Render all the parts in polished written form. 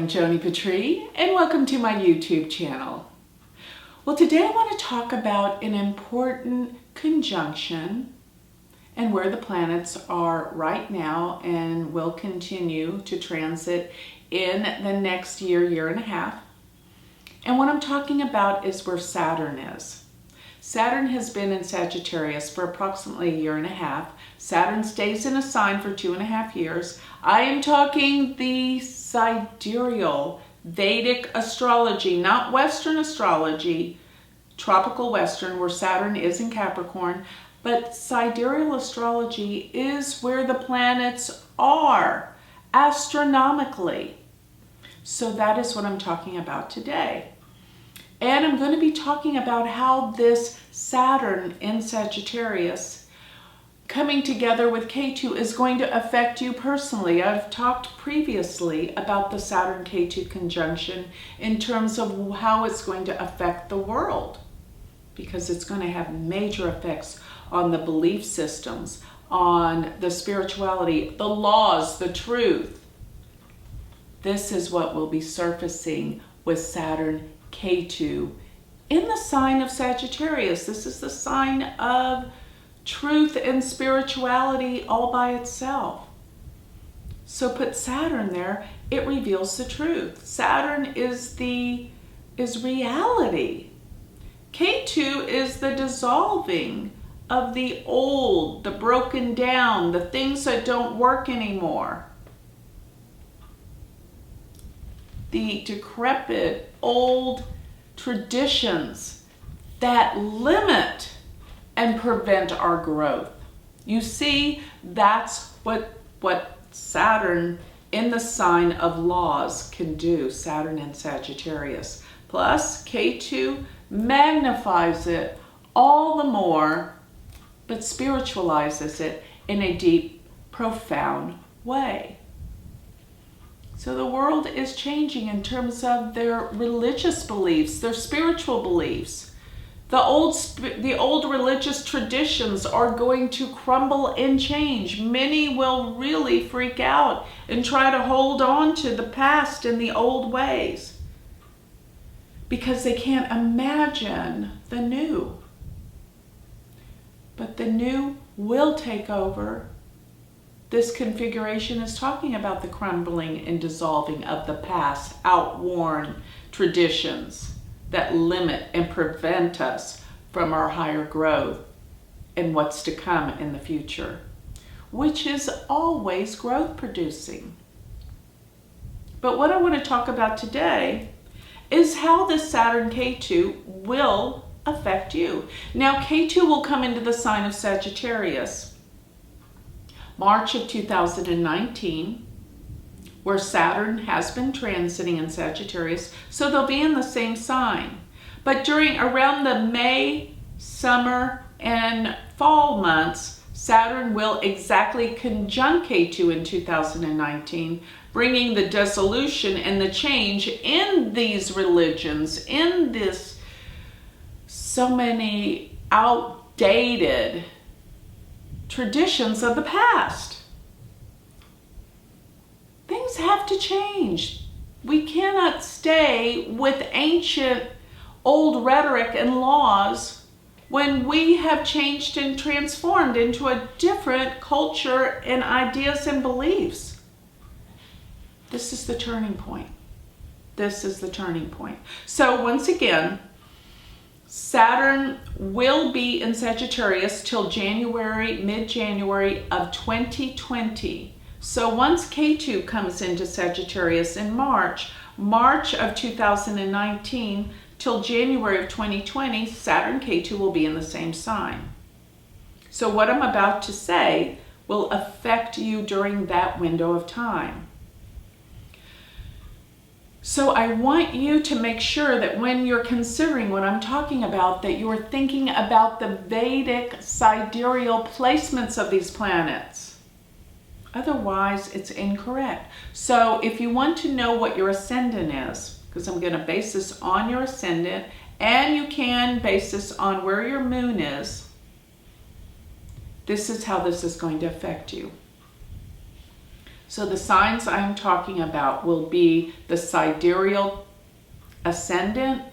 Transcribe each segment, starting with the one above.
I'm Joni Patry, and welcome to my YouTube channel. Well, today I want to talk about an important conjunction and where the planets are right now and will continue to transit in the next year and a half. And what I'm talking about is where Saturn is. Saturn has been in Sagittarius for approximately a year and a half. Saturn stays in a sign for 2.5 years. I am talking the sidereal Vedic astrology, not Western astrology, tropical Western, where Saturn is in Capricorn, but sidereal astrology is where the planets are astronomically. So that is what I'm talking about today. And I'm going to be talking about how this Saturn in Sagittarius coming together with Ketu is going to affect you personally. I've talked previously about the Saturn-Ketu conjunction in terms of how it's going to affect the world, because it's going to have major effects on the belief systems, on the spirituality, the laws, the truth. This is what will be surfacing with Saturn Ketu in the sign of Sagittarius. This is the sign of truth and spirituality all by itself. So put Saturn there, it reveals the truth. Saturn is reality. Ketu is the dissolving of the old, the broken down, the things that don't work anymore. The decrepit old traditions that limit and prevent our growth. You see, that's what Saturn in the sign of laws can do, Saturn in Sagittarius. Plus, Ketu magnifies it all the more, but spiritualizes it in a deep, profound way. So the world is changing in terms of their religious beliefs, their spiritual beliefs. The old religious traditions are going to crumble and change. Many will really freak out and try to hold on to the past and the old ways because they can't imagine the new. But the new will take over. This configuration is talking about the crumbling and dissolving of the past, outworn traditions that limit and prevent us from our higher growth and what's to come in the future, which is always growth producing. But what I want to talk about today is how this Saturn Ketu will affect you. Now, Ketu will come into the sign of Sagittarius March of 2019, where Saturn has been transiting in Sagittarius, so they'll be in the same sign. But around the May, summer, and fall months, Saturn will exactly conjunct Ketu in 2019, bringing the dissolution and the change in these religions, in this so many outdated traditions of the past. Things have to change. We cannot stay with ancient old rhetoric and laws when we have changed and transformed into a different culture and ideas and beliefs. This is the turning point. This is the turning point. So once again, Saturn will be in Sagittarius till mid-January of 2020. So once Ketu comes into Sagittarius in March of 2019 till January of 2020, Saturn Ketu will be in the same sign. So what I'm about to say will affect you during that window of time. So I want you to make sure that when you're considering what I'm talking about, that you're thinking about the Vedic sidereal placements of these planets. Otherwise, it's incorrect. So if you want to know what your ascendant is, because I'm going to base this on your ascendant, and you can base this on where your moon is, this is how this is going to affect you. So the signs I'm talking about will be the sidereal ascendant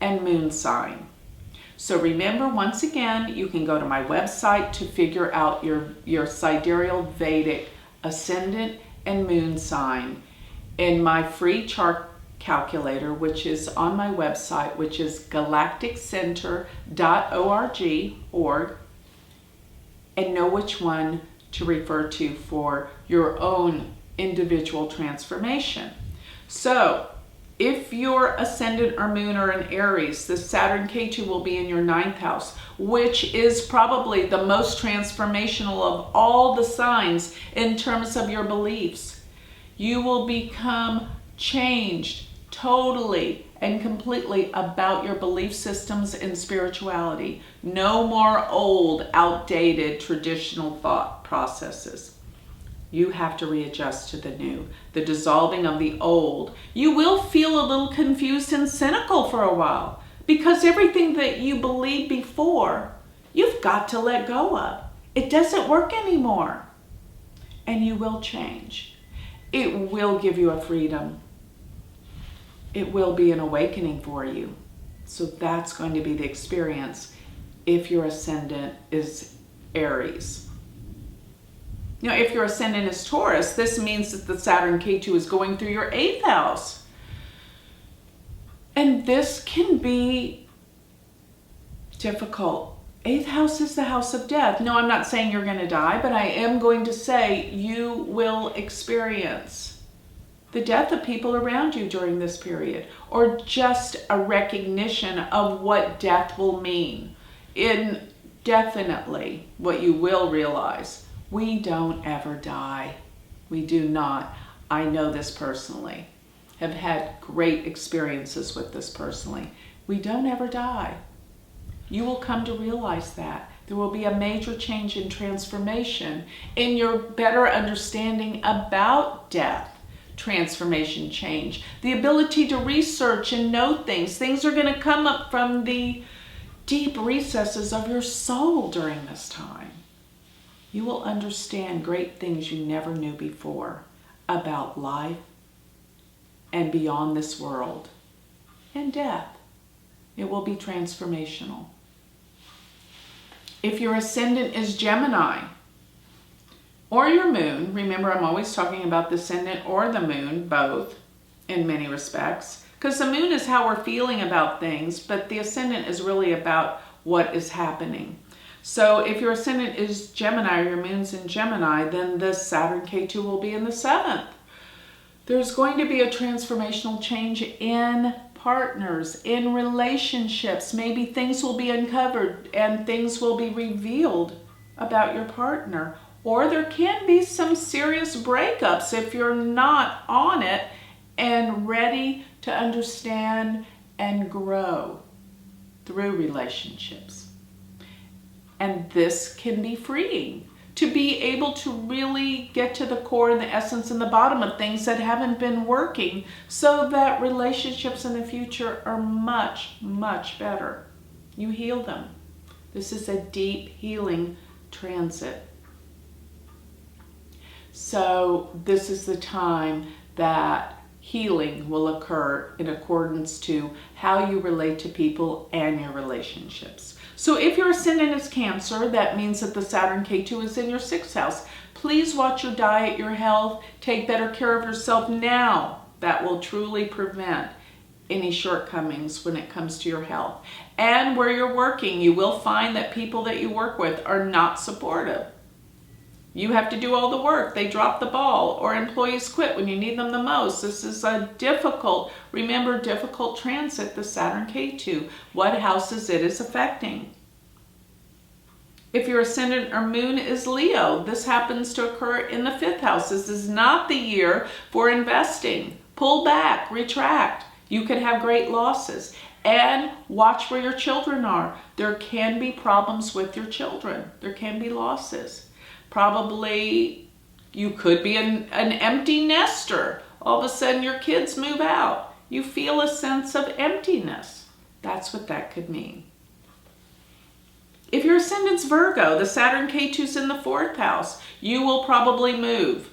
and moon sign. So remember, once again, you can go to my website to figure out your sidereal Vedic ascendant and moon sign in my free chart calculator, which is on my website, which is galacticcenter.org, and know which one to refer to for your own individual transformation. So if your ascendant or moon are in Aries, the Saturn Ketu will be in your 9th house, which is probably the most transformational of all the signs in terms of your beliefs. You will become changed totally and completely about your belief systems and spirituality. No more old, outdated, traditional thought processes. You have to readjust to the new, the dissolving of the old. You will feel a little confused and cynical for a while because everything that you believed before, you've got to let go of. It doesn't work anymore. And you will change. It will give you a freedom. It will be an awakening for you. So that's going to be the experience if your ascendant is Aries. Now, if your ascendant is Taurus, this means that the Saturn Ketu is going through your 8th house. And this can be difficult. 8th house is the house of death. No, I'm not saying you're going to die, but I am going to say you will experience the death of people around you during this period, or just a recognition of what death will mean. Definitely what you will realize. We don't ever die. We do not. I know this personally. Have had great experiences with this personally. We don't ever die. You will come to realize that. There will be a major change in transformation in your better understanding about death. Transformation, change. The ability to research and know things. Things are going to come up from the deep recesses of your soul during this time. You will understand great things you never knew before about life and beyond this world and death. It will be transformational. If your ascendant is Gemini or your moon, remember I'm always talking about the ascendant or the moon, both in many respects, because the moon is how we're feeling about things, but the ascendant is really about what is happening. So if your ascendant is Gemini or your moon's in Gemini, then the Saturn Ketu will be in the 7th. There's going to be a transformational change in partners, in relationships. Maybe things will be uncovered and things will be revealed about your partner. Or there can be some serious breakups if you're not on it and ready to understand and grow through relationships. And this can be freeing, to be able to really get to the core and the essence and the bottom of things that haven't been working, so that relationships in the future are much, much better. You heal them. This is a deep healing transit. So this is the time that healing will occur in accordance to how you relate to people and your relationships. So if your ascendant is Cancer, that means that the Saturn Ketu is in your 6th house. Please watch your diet, your health, take better care of yourself now. That will truly prevent any shortcomings when it comes to your health. And where you're working, you will find that people that you work with are not supportive. You have to do all the work. They drop the ball, or employees quit when you need them the most. This is a difficult transit, the Saturn Ketu. What houses it is affecting. If your ascendant or moon is Leo, this happens to occur in the 5th house. This is not the year for investing. Pull back, retract. You could have great losses. And watch where your children are. There can be problems with your children. There can be losses. Probably you could be an empty nester. All of a sudden your kids move out. You feel a sense of emptiness. That's what that could mean. If your ascendant's Virgo, the Saturn Ketu's in the 4th house, you will probably move.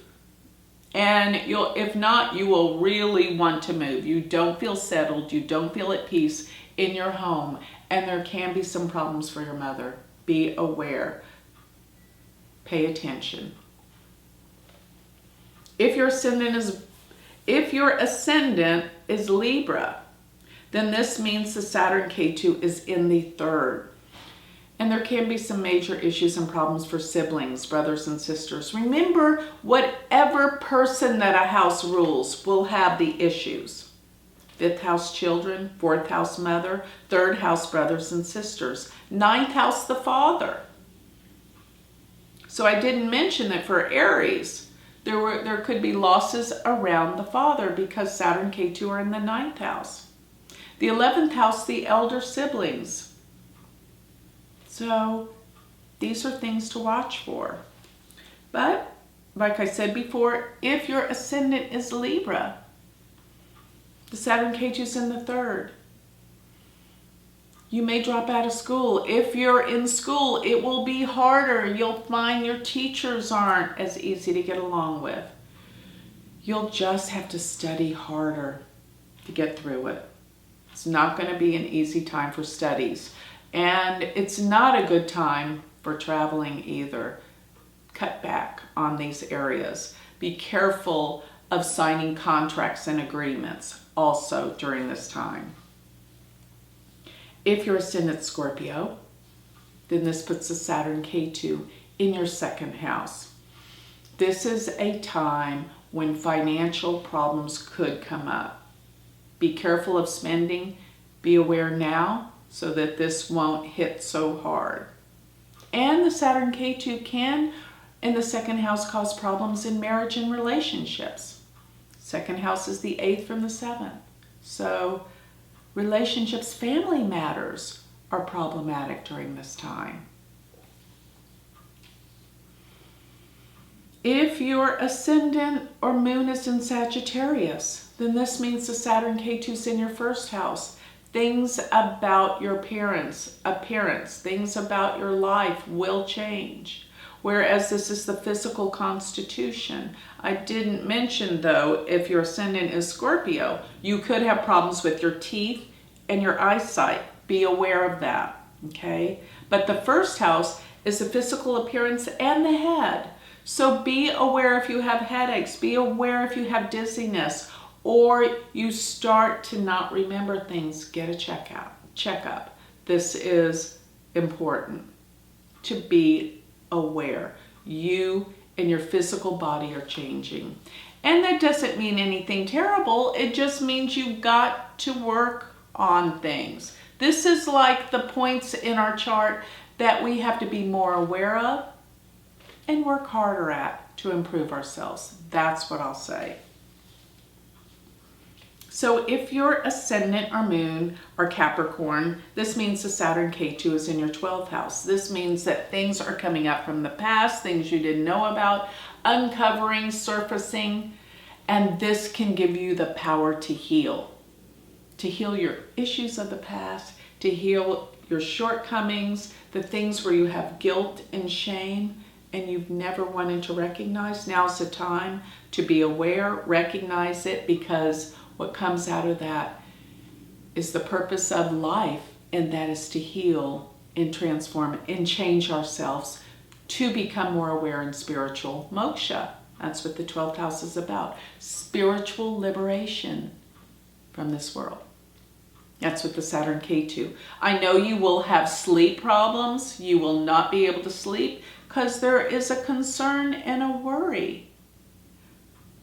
And if not, you will really want to move. You don't feel settled. You don't feel at peace in your home. And there can be some problems for your mother. Be aware. Pay attention. If your ascendant is Libra, then this means the Saturn Ketu is in the 3rd. And there can be some major issues and problems for siblings, brothers and sisters. Remember, whatever person that a house rules will have the issues. 5th house children, 4th house mother, 3rd house brothers and sisters, 9th house the father. So I didn't mention that for Aries, there could be losses around the father because Saturn and Ketu are in the 9th house. The 11th house, the elder siblings. So these are things to watch for. But like I said before, if your ascendant is Libra, the Saturn Ketu is in the 3rd. You may drop out of school. If you're in school, it will be harder. You'll find your teachers aren't as easy to get along with. You'll just have to study harder to get through it. It's not going to be an easy time for studies. And it's not a good time for traveling either. Cut back on these areas. Be careful of signing contracts and agreements also during this time. If your ascendant Scorpio, then this puts the Saturn Ketu in your 2nd house. This is a time when financial problems could come up. Be careful of spending. Be aware now so that this won't hit so hard. And the Saturn Ketu can, in the 2nd house, cause problems in marriage and relationships. 2nd house is the 8th from the 7th. So relationships, family matters are problematic during this time. If your ascendant or moon is in Sagittarius, then this means the Saturn Ketu is in your 1st house. Things about your appearance, things about your life will change. Whereas this is the physical constitution. I didn't mention though, if your ascendant is Scorpio, you could have problems with your teeth and your eyesight. Be aware of that, okay? But the 1st house is the physical appearance and the head. So be aware if you have headaches, be aware if you have dizziness, or you start to not remember things, get a checkup. This is important to be aware. You and your physical body are changing. And that doesn't mean anything terrible. It just means you've got to work on things. This is like the points in our chart that we have to be more aware of and work harder at to improve ourselves. That's what I'll say. So if your ascendant or moon are Capricorn, this means the Saturn Ketu is in your 12th house. This means that things are coming up from the past, things you didn't know about, uncovering, surfacing, and this can give you the power to heal your issues of the past, to heal your shortcomings, the things where you have guilt and shame and you've never wanted to recognize. Now's the time to be aware, recognize it, because what comes out of that is the purpose of life, and that is to heal and transform and change ourselves to become more aware and spiritual. Moksha, that's what the 12th house is about. Spiritual liberation from this world. That's what the Saturn Ketu. I know you will have sleep problems. You will not be able to sleep because there is a concern and a worry.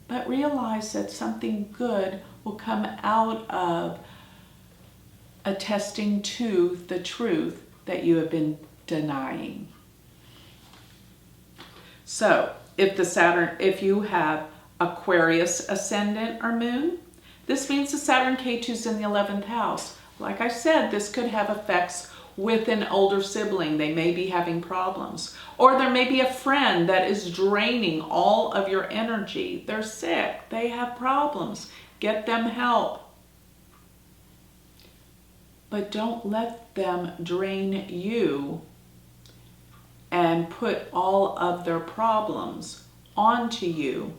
But realize that something good will come out of attesting to the truth that you have been denying. So, if you have Aquarius ascendant or moon, this means the Saturn Ketu is in the 11th house. Like I said, this could have effects with an older sibling. They may be having problems. Or there may be a friend that is draining all of your energy. They're sick. They have problems. Get them help. But don't let them drain you and put all of their problems onto you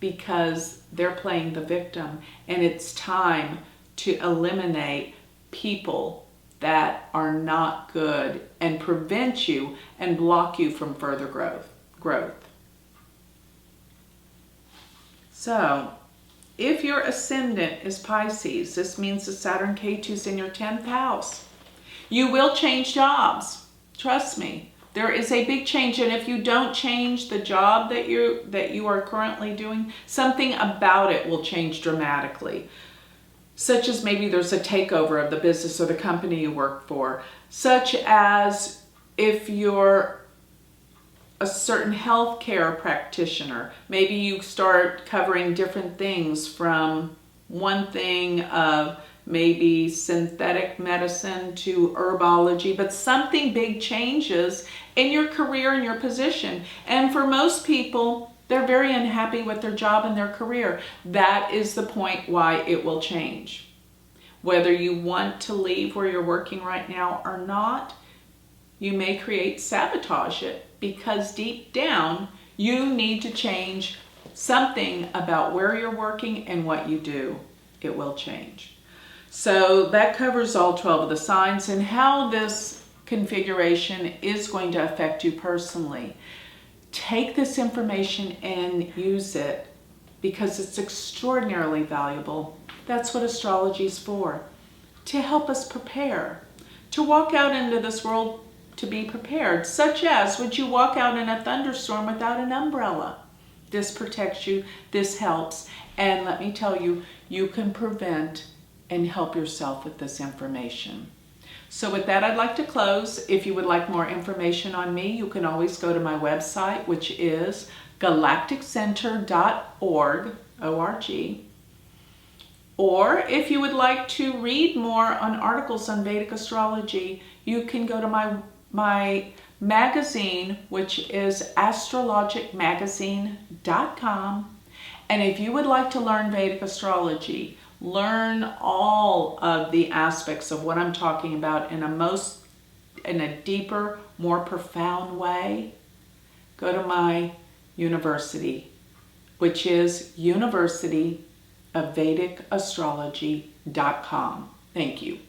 because they're playing the victim, and it's time to eliminate people that are not good and prevent you and block you from further growth. So, if your ascendant is Pisces, this means the Saturn Ketu is in your 10th house. You will change jobs. Trust me. There is a big change, and if you don't change the job that you are currently doing, something about it will change dramatically. Such as maybe there's a takeover of the business or the company you work for. Such as if you're a certain healthcare practitioner, maybe you start covering different things, from one thing of maybe synthetic medicine to herbology, but something big changes in your career and your position. And for most people, they're very unhappy with their job and their career. That is the point why it will change. Whether you want to leave where you're working right now or not, you may sabotage it, because deep down, you need to change something about where you're working and what you do. It will change. So that covers all 12 of the signs and how this configuration is going to affect you personally. Take this information and use it, because it's extraordinarily valuable. That's what astrology is for, to help us prepare, to walk out into this world to be prepared, such as, would you walk out in a thunderstorm without an umbrella? This protects you, this helps, and let me tell you, you can prevent and help yourself with this information. So with that, I'd like to close. If you would like more information on me, you can always go to my website, which is galacticcenter.org, O-R-G. Or if you would like to read more on articles on Vedic astrology, you can go to my magazine, which is astrologicmagazine.com. And if you would like to learn Vedic astrology, learn all of the aspects of what I'm talking about in a deeper, more profound way, go to my university, which is University of Vedic Astrology.com. Thank you.